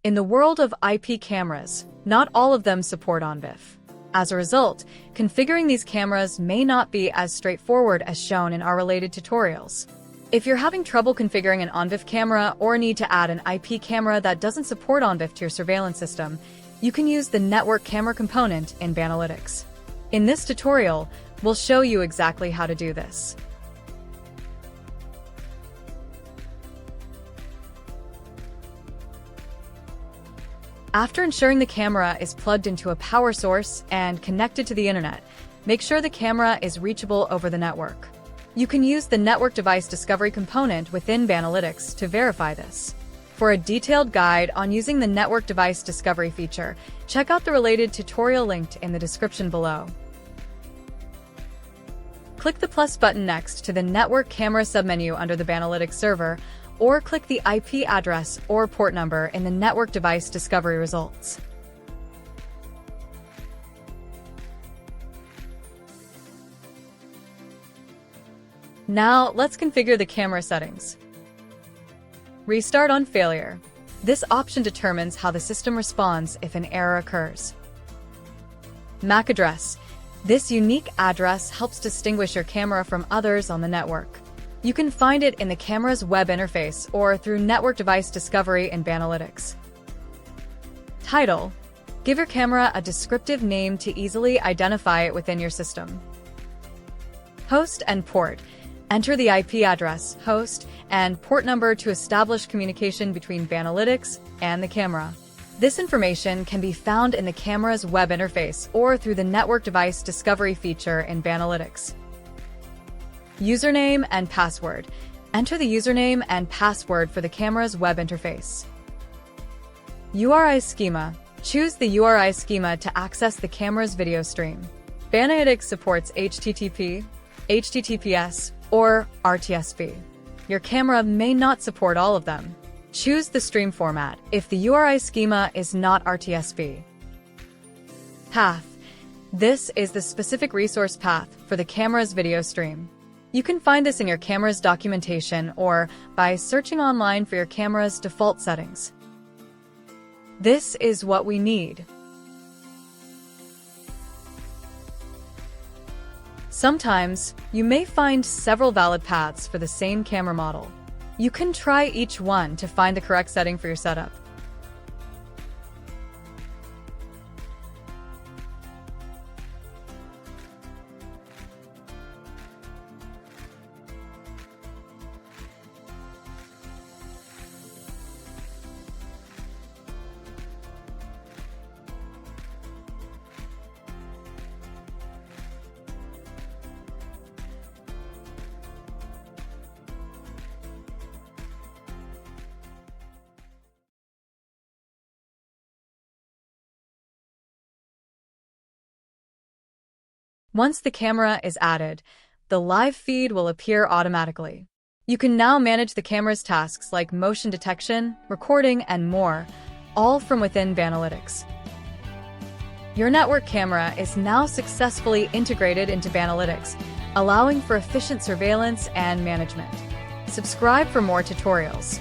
In the world of IP cameras, not all of them support ONVIF. As a result, configuring these cameras may not be as straightforward as shown in our related tutorials. If you're having trouble configuring an ONVIF camera or need to add an IP camera that doesn't support ONVIF to your surveillance system, you can use the network camera component in Banalytics. In this tutorial, we'll show you exactly how to do this. After ensuring the camera is plugged into a power source and connected to the internet, make sure the camera is reachable over the network. You can use the Network Device Discovery component within Banalytics to verify this. For a detailed guide on using the Network Device Discovery feature, check out the related tutorial linked in the description below. Click the plus button next to the Network Camera submenu under the Banalytics server, or click the IP address or port number in the Network Device Discovery results. Now, let's configure the camera settings. Restart on failure. This option determines how the system responds if an error occurs. MAC address. This unique address helps distinguish your camera from others on the network. You can find it in the camera's web interface or through Network Device Discovery in Banalytics. Title. Give your camera a descriptive name to easily identify it within your system. Host and port. Enter the IP address, host, and port number to establish communication between Banalytics and the camera. This information can be found in the camera's web interface or through the Network Device Discovery feature in Banalytics. Username and password. Enter the username and password for the camera's web interface. URI schema. Choose the URI schema to access the camera's video stream. Banalytics supports HTTP, HTTPS, or RTSP. Your camera may not support all of them. Choose the stream format if the URI schema is not RTSP. Path. This is the specific resource path for the camera's video stream. You can find this in your camera's documentation or by searching online for your camera's default settings. This is what we need. Sometimes, you may find several valid paths for the same camera model. You can try each one to find the correct setting for your setup. Once the camera is added, the live feed will appear automatically. You can now manage the camera's tasks like motion detection, recording, and more, all from within Banalytics. Your network camera is now successfully integrated into Banalytics, allowing for efficient surveillance and management. Subscribe for more tutorials.